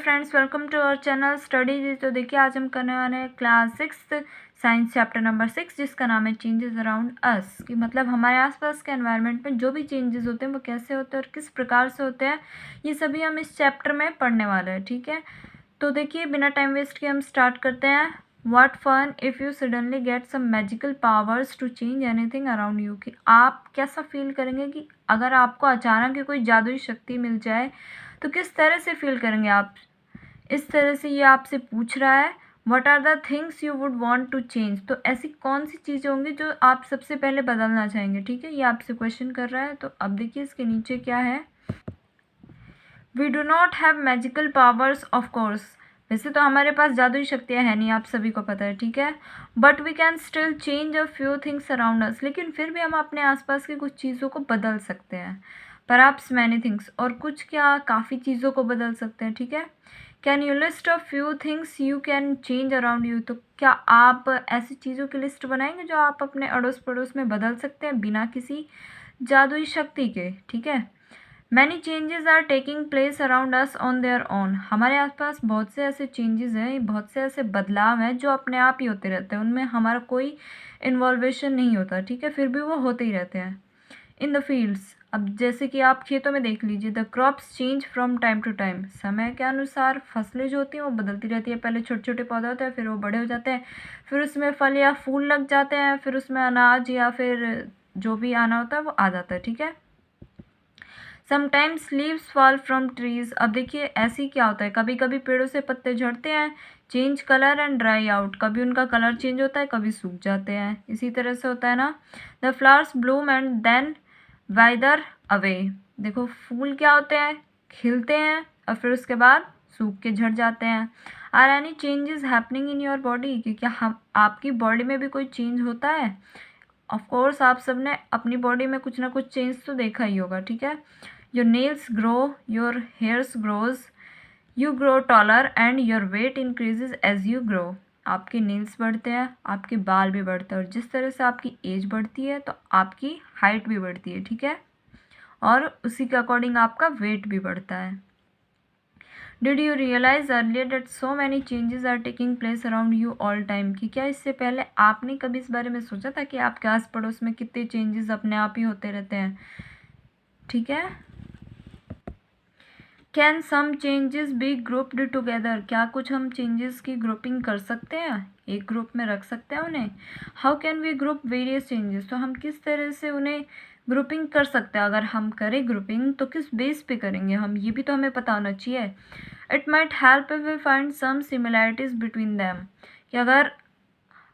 Friends, welcome to our channel study. तो देखिए आज हम करने वाले हैं क्लास 6 साइंस चैप्टर नंबर 6, जिसका नाम है चेंजेस अराउंड अस। कि मतलब हमारे आसपास के एनवायरनमेंट में जो भी चेंजेस होते हैं वो कैसे होते हैं और किस प्रकार से होते हैं, ये सभी हम इस चैप्टर में पढ़ने वाले हैं। ठीक है, तो देखिए बिना टाइम वेस्ट के हम स्टार्ट करते हैं। What fun if you suddenly get some magical powers to change anything around you. कि आप कैसा फील करेंगे कि अगर आपको अचानक ही कोई जादुई शक्ति मिल जाए तो किस तरह से फील करेंगे आप। इस तरह से ये आपसे पूछ रहा है, what are the things you would want to change. तो ऐसी कौन सी चीज़ें होंगी जो आप सबसे पहले बदलना चाहेंगे। ठीक है, ये आपसे क्वेश्चन कर रहा है। तो अब देखिए इसके नीचे क्या है। We do not have magical powers of course. वैसे तो हमारे पास जादुई शक्तियाँ हैं नहीं, आप सभी को पता है। ठीक है, but we can still change a few things around us. लेकिन फिर भी हम अपने आसपास की कुछ चीज़ों को बदल सकते हैं। परहैप्स मैनी थिंग्स, और कुछ क्या काफ़ी चीज़ों को बदल सकते हैं। ठीक है, can you list a few things you can change around you. तो क्या आप ऐसी चीज़ों की लिस्ट बनाएंगे जो आप अपने अड़ोस पड़ोस में बदल सकते हैं बिना किसी जादुई शक्ति के। ठीक है, many changes are taking place around us on their own. हमारे आसपास बहुत से ऐसे चेंजेस हैं, बहुत से ऐसे बदलाव हैं जो अपने आप ही होते रहते हैं, उनमें हमारा कोई इन्वॉल्वेशन नहीं होता। ठीक है, फिर भी वो होते ही रहते हैं। इन द फील्ड्स, अब जैसे कि आप खेतों में देख लीजिए, the crops change from time to time. समय के अनुसार फसलें जो होती हैं वो बदलती रहती है। पहले छोटे छोटे पौधे होते हैं, फिर वो बड़े हो जाते हैं, फिर उसमें फल या फूल लग जाते हैं, फिर उसमें अनाज या फिर जो भी आना होता है वो आ जाता है। ठीक है, sometimes leaves fall from trees. अब देखिए ऐसे ही क्या होता है, कभी कभी पेड़ों से पत्ते झड़ते हैं, change colour and dry out. कभी उनका कलर चेंज होता है, कभी सूख जाते हैं। इसी तरह से होता है ना। The flowers bloom and then wither away. देखो फूल क्या होते हैं, खिलते हैं और फिर उसके बाद सूख के झड़ जाते हैं। Are any changes happening in your body. कि क्या हम आपकी बॉडी में भी कोई चेंज होता है। ऑफ कोर्स आप सब ने अपनी बॉडी में कुछ ना कुछ चेंज तो देखा ही होगा। ठीक है, your nails grow, your hairs grows, you grow taller and your weight increases as you grow. आपके नेल्स बढ़ते हैं, आपके बाल भी बढ़ते हैं, और जिस तरह से आपकी एज बढ़ती है तो आपकी हाइट भी बढ़ती है। ठीक है, और उसी के अकॉर्डिंग आपका वेट भी बढ़ता है। Did you realise earlier that so many changes are taking place around you all time. कि क्या इससे पहले आपने कभी इस बारे में सोचा था कि आपके आस पड़ोस में कितने चेंजेस अपने आप ही होते रहते हैं। ठीक है, can some changes be grouped together. क्या कुछ हम चेंजेस की ग्रुपिंग कर सकते हैं, एक ग्रुप में रख सकते हैं उन्हें। How can we group various changes. तो हम किस तरह से उन्हें ग्रुपिंग कर सकते हैं। अगर हम करें ग्रुपिंग तो किस बेस पे करेंगे हम, ये भी तो हमें पता होना चाहिए। It might help if we find some similarities between them. कि अगर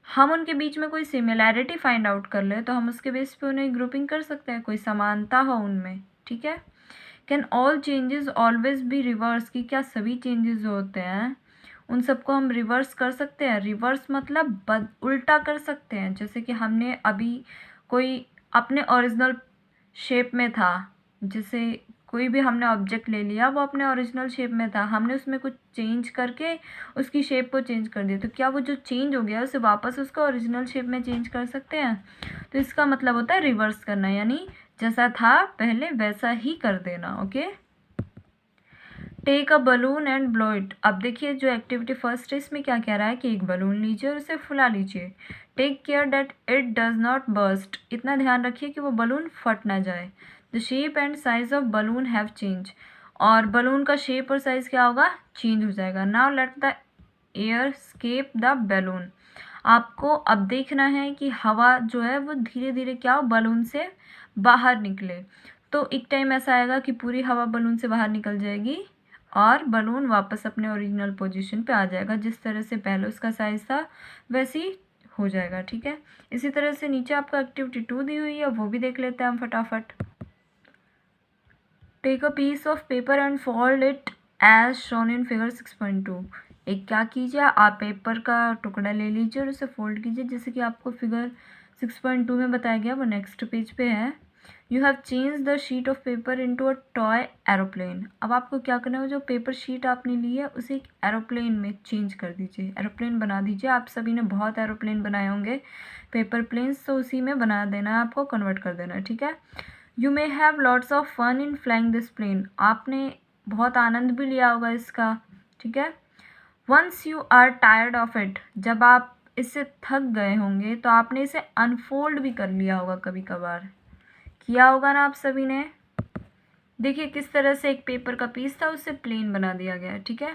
हम उनके बीच में कोई सिमिलैरिटी फाइंड आउट कर ले तो हम उसके बेस पे उन्हें ग्रुपिंग कर सकते हैं, कोई समानता हो उनमें। ठीक है, can all changes always be reverse. की क्या सभी चेंजेस जो होते हैं उन सबको हम रिवर्स कर सकते हैं। रिवर्स मतलब उल्टा कर सकते हैं। जैसे कि हमने अभी कोई अपने ओरिजिनल शेप में था, जैसे कोई भी हमने ऑब्जेक्ट ले लिया वो अपने ओरिजिनल शेप में था, हमने उसमें कुछ चेंज करके उसकी शेप को चेंज कर दिया, तो क्या वो जो चेंज हो गया उसे वापस उसको ओरिजिनल शेप में चेंज कर सकते हैं। तो इसका मतलब होता है रिवर्स करना, यानी जैसा था पहले वैसा ही कर देना। Okay, take a balloon and blow it. अब देखिए जो एक्टिविटी फर्स्ट है इसमें क्या कह रहा है कि एक बलून लीजिए और उसे फुला लीजिए। Take care that it does not burst. इतना ध्यान रखिए कि वो बलून फट ना जाए। The shape and size of balloon have change. और बलून का शेप और साइज क्या होगा, चेंज हो जाएगा। Now let the air escape the balloon. आपको अब देखना है कि हवा जो है वो धीरे धीरे क्या हो, बलून से बाहर निकले। तो एक टाइम ऐसा आएगा कि पूरी हवा बलून से बाहर निकल जाएगी और बलून वापस अपने ओरिजिनल पोजीशन पे आ जाएगा। जिस तरह से पहले उसका साइज था वैसे ही हो जाएगा। ठीक है, इसी तरह से नीचे आपको एक्टिविटी 2 दी हुई है, वो भी देख लेते हैं हम फटाफट। Take a piece of paper and fold it as shown in figure 6.2। एक क्या कीजिए, आप पेपर का टुकड़ा ले लीजिए और उसे फोल्ड कीजिए जैसे कि आपको फिगर 6.2 में बताया गया, वो नेक्स्ट पेज पे है। You have change the sheet of paper into a toy aeroplane. अब आपको क्या करना है, जो पेपर शीट आपने ली है उसे एक एरोप्लेन में चेंज कर दीजिए, एरोप्लेन बना दीजिए। आप सभी ने बहुत एरोप्लेन बनाए होंगे, पेपर प्लेन्स, तो उसी में बना देना है आपको, कन्वर्ट कर देना है। ठीक है, you may have lots of fun in flying this plane. आपने बहुत आनंद भी लिया होगा इसका। ठीक ठीक है। Once you are tired of it, जब आप इससे थक गए होंगे तो आपने इसे अनफोल्ड भी कर लिया होगा, कभी कभार किया होगा ना आप सभी ने। देखिए किस तरह से एक पेपर का पीस था उससे प्लेन बना दिया गया है, ठीक है।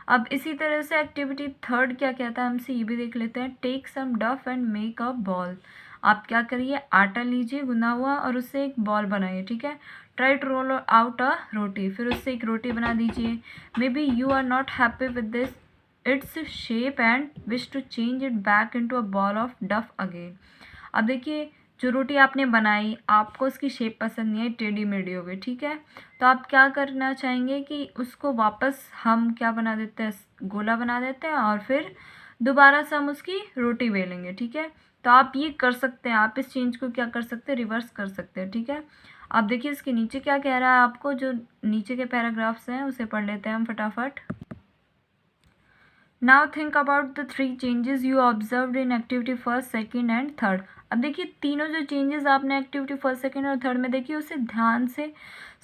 अब इसी तरह से एक्टिविटी थर्ड क्या कहता है हमसे, ये भी देख लेते हैं। टेक सम डफ एंड मेक अ बॉल। आप क्या करिए, आटा लीजिए गुना हुआ और उससे एक बॉल बनाइए, ठीक है। Try to roll out a roti, फिर उससे एक रोटी बना दीजिए। May be you are not happy with this its shape and wish to change it back into a ball of dough again. अब देखिए जो रोटी आपने बनाई, आपको उसकी शेप पसंद नहीं आई, टेढ़ी मेढ़ी हो गई, ठीक है। तो आप क्या करना चाहेंगे कि उसको वापस हम क्या बना देते हैं, गोला बना देते हैं और फिर दोबारा से हम उसकी रोटी बेलेंगे, ठीक है। तो आप ये कर सकते हैं, आप इस चेंज को क्या कर सकते हैं, रिवर्स कर सकते हैं, ठीक है। अब देखिए इसके नीचे क्या कह रहा है आपको, जो नीचे के पैराग्राफ्स हैं उसे पढ़ लेते हैं हम फटाफट। Now think about the 3 changes you observed in activity first, second and third. अब देखिए तीनों जो चेंजेस आपने एक्टिविटी फर्स्ट, सेकेंड और थर्ड में देखिए उसे ध्यान से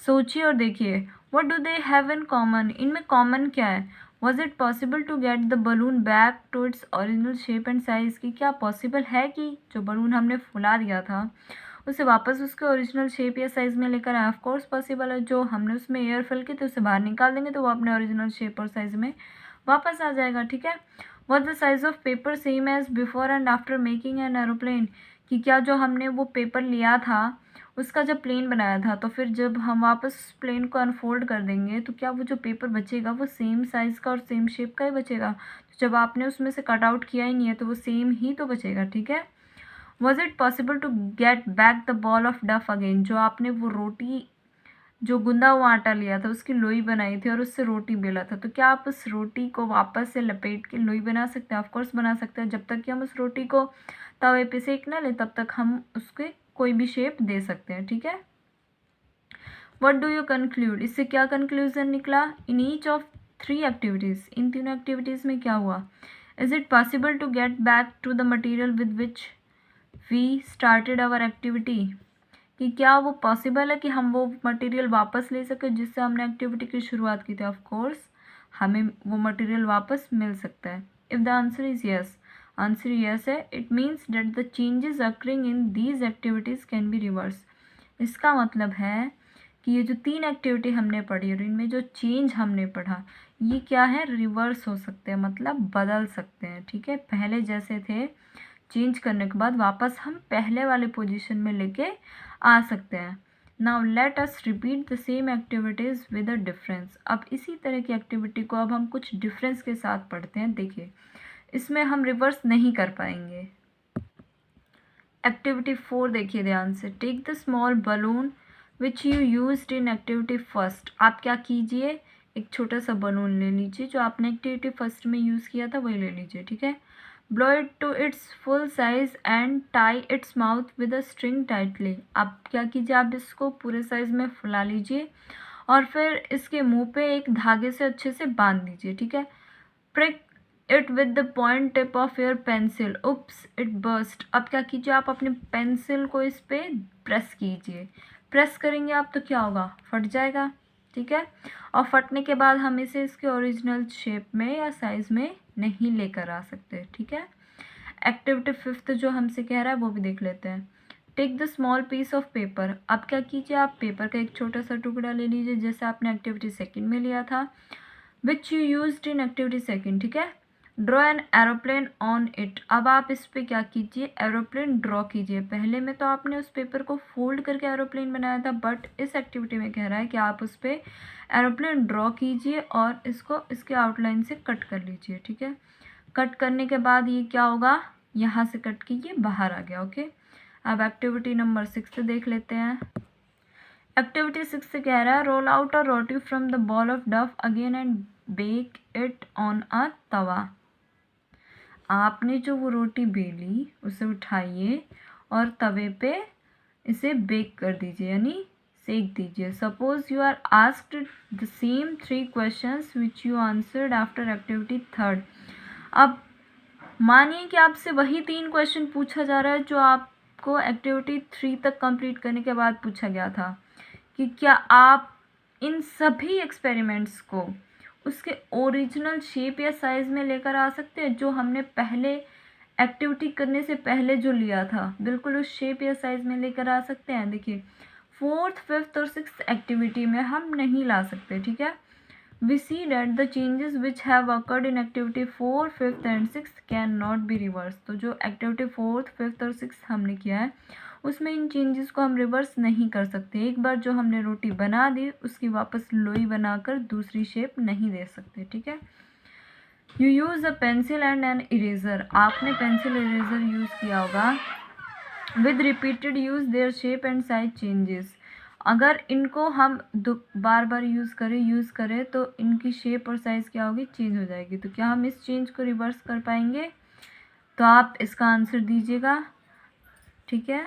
सोचिए और देखिए what do they have in common, इनमें कॉमन क्या है। Was it possible to get the balloon back to its original shape and size, की क्या पॉसिबल है कि जो बलून हमने फुला दिया था उसे वापस उसके ओरिजिनल शेप या साइज़ में लेकर आए। ऑफ कोर्स पॉसिबल है, जो हमने उसमें एयर फिल की तो उसे बाहर निकाल देंगे तो वो अपने ओरिजिनल शेप और साइज़ में वापस आ जाएगा, ठीक है। What the size of paper same as before and after making an aeroplane, कि क्या जो हमने वो पेपर लिया था उसका जब प्लेन बनाया था तो फिर जब हम वापस प्लेन को अनफोल्ड कर देंगे तो क्या वो जो पेपर बचेगा वो सेम साइज़ का और सेम शेप का ही बचेगा। तो जब आपने उसमें से कट आउट किया ही नहीं है तो वो सेम ही तो बचेगा, ठीक है। Was it possible to get back the ball of dough again, जो आपने वो रोटी जो गूंदा हुआ आटा लिया था उसकी लोई बनाई थी और उससे रोटी बेला था, तो क्या आप उस रोटी को वापस से लपेट के लोई बना सकते हैं। ऑफ कोर्स बना सकते हैं, जब तक कि हम उस रोटी को तवे पे सेक ना ले तब तक हम उसके कोई भी शेप दे सकते हैं, ठीक है। व्हाट डू यू कंक्लूड, इससे क्या कंक्लूजन निकला। इन ईच ऑफ 3 एक्टिविटीज़, इन तीनों एक्टिविटीज़ में क्या हुआ। Is it possible to get back to the material with which we started our activity, कि क्या वो पॉसिबल है कि हम वो मटेरियल वापस ले सकें जिससे हमने एक्टिविटी की शुरुआत की थी। ऑफ कोर्स हमें वो मटेरियल वापस मिल सकता है। If the answer is yes, answer yes है, it means that the changes occurring in these activities can be reverse. इसका मतलब है कि ये जो 3 एक्टिविटी हमने पढ़ी और इनमें जो चेंज हमने पढ़ा ये क्या है, रिवर्स हो सकते हैं, मतलब बदल सकते हैं, ठीक है। पहले जैसे थे चेंज करने के बाद वापस हम पहले वाले पोजीशन में लेके आ सकते हैं। Now let us repeat the same activities with a difference. अब इसी तरह की एक्टिविटी को अब हम कुछ डिफरेंस के साथ पढ़ते हैं। देखिए इसमें हम रिवर्स नहीं कर पाएंगे। एक्टिविटी 4 देखिए ध्यान से। Take the small balloon which you used in activity first. आप क्या कीजिए, एक छोटा सा बलून ले लीजिए जो आपने एक्टिविटी फर्स्ट में यूज़ किया था वही ले लीजिए, ठीक है। Blow it to its full size and tie its mouth with a string tightly. आप क्या कीजिए, आप इसको पूरे साइज में फुला लीजिए और फिर इसके मुंह पे एक धागे से अच्छे से बांध दीजिए, ठीक है। Prick it with the point tip of your pencil, oops it burst. अब क्या कीजिए, आप अपने पेंसिल को इस पे प्रेस कीजिए। प्रेस करेंगे आप तो क्या होगा, फट जाएगा, ठीक है। और फटने के बाद हम इसे इसके ओरिजिनल शेप में या साइज़ में नहीं लेकर आ सकते, ठीक है। एक्टिविटी 5 जो हमसे कह रहा है वो भी देख लेते हैं। Take the small piece of paper. अब क्या कीजिए, आप पेपर का एक छोटा सा टुकड़ा ले लीजिए जैसे आपने एक्टिविटी सेकंड में लिया था, विच you used in activity second, ठीक है। Draw an aeroplane on it. अब आप इस पर क्या कीजिए, एरोप्लेन ड्रॉ कीजिए। पहले में तो आपने उस पेपर को फोल्ड करके एरोप्लेन बनाया था, बट इस एक्टिविटी में कह रहा है कि आप उस पर एरोप्लेन ड्रॉ कीजिए और इसको इसके आउटलाइन से कट कर लीजिए, ठीक है। कट करने के बाद ये क्या होगा, यहाँ से कट के ये बाहर आ गया, ओके। अब एक्टिविटी नंबर 6 देख लेते हैं। एक्टिविटी 6 से कह रहा है roll out a roti from the ball of dough again and bake it on a tawa. आपने जो वो रोटी बेली उसे उठाइए और तवे पे इसे बेक कर दीजिए, यानी सेक दीजिए। Suppose you are asked the same 3 questions which you answered after activity 3। अब मानिए कि आपसे वही 3 क्वेश्चन पूछा जा रहा है जो आपको एक्टिविटी 3 तक कंप्लीट करने के बाद पूछा गया था, कि क्या आप इन सभी एक्सपेरिमेंट्स को उसके ओरिजिनल शेप या साइज़ में लेकर आ सकते हैं जो हमने पहले एक्टिविटी करने से पहले जो लिया था, बिल्कुल उस शेप या साइज़ में लेकर आ सकते हैं। देखिए 4th, 5th और 6th एक्टिविटी में हम नहीं ला सकते, ठीक है। We see that the changes which have occurred in activity 4, 5th and 6th cannot be reversed। तो जो एक्टिविटी 4th, 5th और 6th हमने किया है उसमें इन चेंजेस को हम रिवर्स नहीं कर सकते। एक बार जो हमने रोटी बना दी उसकी वापस लोई बनाकर दूसरी शेप नहीं दे सकते, ठीक है। You use a pencil and an eraser. आपने पेंसिल इरेजर यूज़ किया होगा। With repeated use their shape and size changes. अगर इनको हम बार बार यूज़ करें तो इनकी शेप और साइज़ क्या होगी, चेंज हो जाएगी। तो क्या हम इस चेंज को रिवर्स कर पाएंगे? तो आप इसका आंसर दीजिएगा, ठीक है।